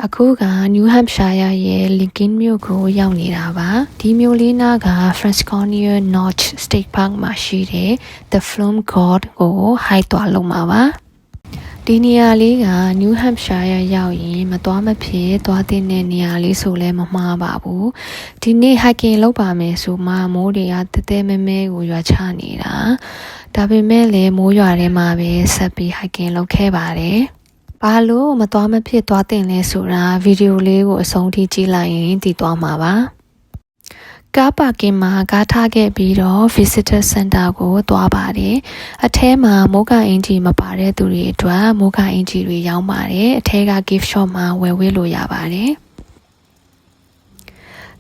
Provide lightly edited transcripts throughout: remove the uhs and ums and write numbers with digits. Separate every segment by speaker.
Speaker 1: အခုက New Hampshire ရဲ့ Lincoln မြို့ကိုရောက်နေတာပါဒီမြို့လေးနားက Franconia Notch State Park မှာရှိတဲ့ The Flume Gorge ကို hike သွားလုပ်မှာပါဒီနေရာလေးက New Hampshire ရောက်ရင်မသွားမဖြစ်သွားတဲ့နေရာလေးဆိုလဲမမှားပါဘူးဒီနေ့ hiking လုပ်ပါမယ်ဆိုမှမိုးတွေကတဲတဲမဲမဲကိုရွာချနေတာဒါပေမဲ့လည်းမိုးရွာထဲမှာပဲဆက်ပြီး hiking လုပ်ခဲ့ပါတယ်ဘာလို့မသွားမဖြစ်သွားတင်လဲဆိုတာဗီဒီယိုလေးကိုအဆုံးထိကြည့်လိုက်ရင်သိသွားမှာပါကားပါကင်မှာကားထားခဲ့ပြီးတော့ visitor center ကိုသွားပါတယ်အထဲမှာမိုးကအင်ဂျီမပါတဲ့သူတွေအတွက်မိုးကအင်ဂျီတွေရောင်းပါတယ်အထဲက gift shop မှာဝယ်ဝေးလို့ရပါတယ်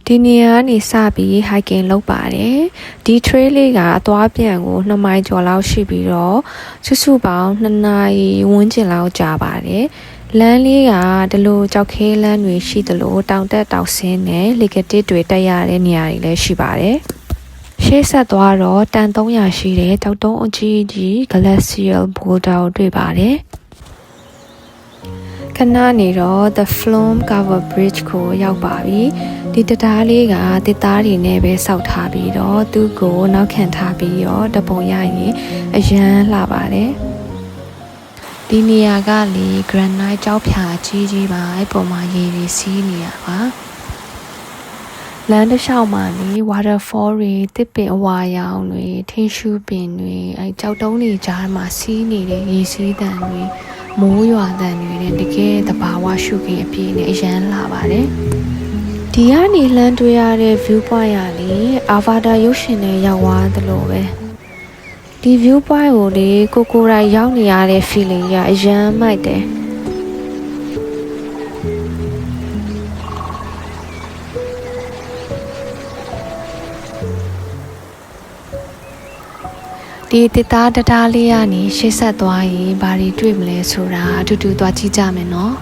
Speaker 1: ဒီနေရာကနေစပြီး hiking လုပ်ပါတယ်ဒီ trail လေးကအသွားပြန်ကို2မိုင်ကျော်လောက်ရှိပြီးတော့စုပေါင်း2နာရီဝန်းကျင်လောက်ကြာပါတယ်လမ်းလေးကဒီလိုကြောက်ခဲလမ်းတွေရှိသလိုတောင်တက်တောင်ဆင်းနဲ့လေကတစ်တွေတက်ရတဲ့နေရာတွေလည်းရှိပါတယ်ရှေ့ဆက်သွားတော့တန်300ရှိတဲ့တောက်တုံးအကြီးကြီး glacial boulder ကိုတွေ့ပါတယ်ခဏနေတော့ The Flume Covered Bridge ကိုရောက်ပါပြီဒီတရားလေးကတစ်သားတွေနဲ့ပဲစောက်ထားပြီးတော့သူ့ကိုနောက်ခံထားပြီးတော့တပုံရရင်အရန်လှပါတယ်ဒီနေရာကလေ granite ကြောက်ဖြာကြီးကြီးပါအဲ့ပေါ်မှာရေတွေစီးနေရပါလမ်းတစ်လျှောက်မှာလေ waterfall တွေတစ်ပင်အဝါရောင်တွေထင်းရှူးပင်တွေအဲ့ကြောက်တုံးတွေကြားမှာစီးနေတဲ့ရေစီးတန်တွေမိုးရွာတန်တွေနဲ့တကယ်သဘာဝရှုခင်းအပြည့်နဲ့အရန်လှပါတယ်ဒီကနေလှမ်းတွေ့ရတဲ့ view point ရလေအာဗာတာရုပ်ရှင်နဲ့ရောက်သွားသလိုပဲဒီ view point ကိုလေကိုယ်တိုင်ရောက်နေရတဲ့ feeling ရအရန်မိုက်တယ်ဒီတစ်သားတရားလေးကနေရှေ့ဆက်သွားရင်ဘာတွေတွေ့မလဲဆိုတာအတူတူသွားကြည့်ကြမယ်နော်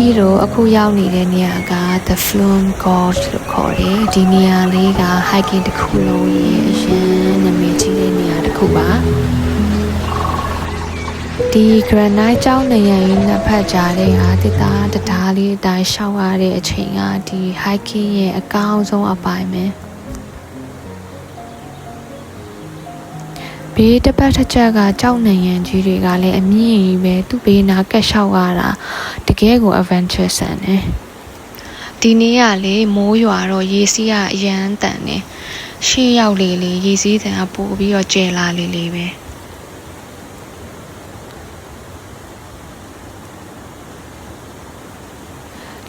Speaker 1: ပြီးတော့အခုရောက်နေတဲ့နေရာက The Flume Gorge လို့ခေါ်တယ်ဒီနေရာလေးက hiking တစ်ခုလုံးရဲ့အရင်နာမည်ကြီးတဲ့နေရာတစ်ခုပါဒီ granite ကျောင်းနေရာရင်းနှစ်ဖက်ကြားတဲ့ဟာတစ်သားတရားလေးအတိုင်းရှောက်ရတဲ့အချိန်ကဒီ hiking ရဲ့အကောင်းဆုံးအပိုင်းပဲဘေးတစ်ပတ်တစ်ချက်ကကြောက်နေရန်ကြီးတွေကလည်းအမြင့်ကြီးပဲသူ့ဘေးနာကက်လျှောက်ရတာတကယ်ကို adventure ဆန်တယ်ဒီနေ့ကလေမိုးရွာတော့ရေစီးကအရန်တန်တယ်ရှေ့ရောက်လေလေရေစီးတန်ကပို့ပြီးတော့ကျဲလာလေလေပဲ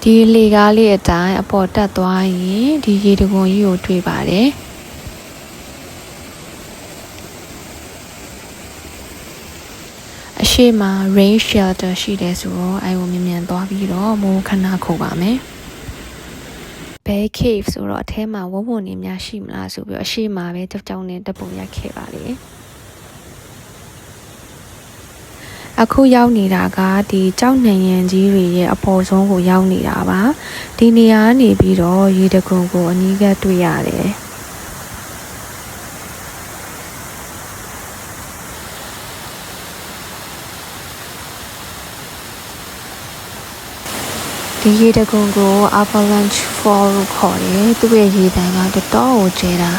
Speaker 1: ဒီလေကားလေးအတိုင်းအပေါ်တက်သွားရင်ဒီရေတံခွန်ကြီးကိုတွေ့ပါတယ်အရှိမ rain shelter ရှိတယ်ဆိုတော့အဲကိုမြန်သွားပြီးတော့မိုးခဏခုပါမယ် Bear Cave ဆိုတော့အထဲမှာဝုန်းဝုန်းနေများရှိမလားဆိုပြီးအရှိမပဲကြောင်နဲ့တပုံရိုက်ခဲ့ပါလေအခုရောက်နေတာကဒီကြောက်နှံရံကြီးတွေရဲ့အပေါ်ဆုံးကိုရောက်နေတာပါဒီနေရာကနေပြီးတော့ရေတံခွန်ကိုအနီးကပ်တွေ့ရတယ်ဒီရေတံခွန်ကို Avalanche Fall လို့ခေါ်တယ်သူ့ရဲ့ရေတံကတော်တော်ကိုကျဲတာ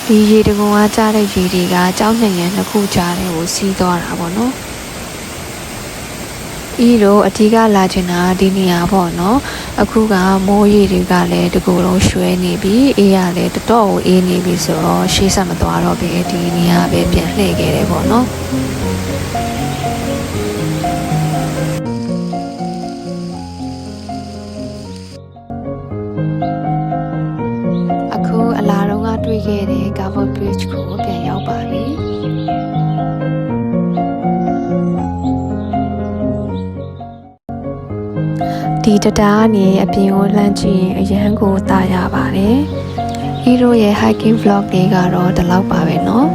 Speaker 1: ဒီရေတံခွန်ကကြားတဲ့ရေတွေကကြောက်နိုင်ငံနှစ်ခုကြားတဲ့ကိုစီးသွားတာပေါ့နော်ဤတော့အဓိကလာချင်တာဒီနေရာပေါ့နော်အခုကမိုးရေတွေကလည်းတကူလုံးရွှဲနေပြီအေးရလည်းတော်တော်ကိုအေးနေပြီဆိုတော့ရှေ့ဆက်မသွားတော့ပဲဒီနေရာပဲပြန်လှည့်ခဲ့တယ်ပေါ့နော်အလာတော့ကတွေ့ခဲ့တဲ့ Covered Bridge ကိုပြန်ရောက်ပါပြီဒီတရားကနေအပြင်ကိုလှမ်းကြည့်ရင်အရန်ကိုတာရပါတယ်။ဤ တို့ရဲ့ hiking vlog တွေကတော့ဒီလောက်ပါပဲเนาะ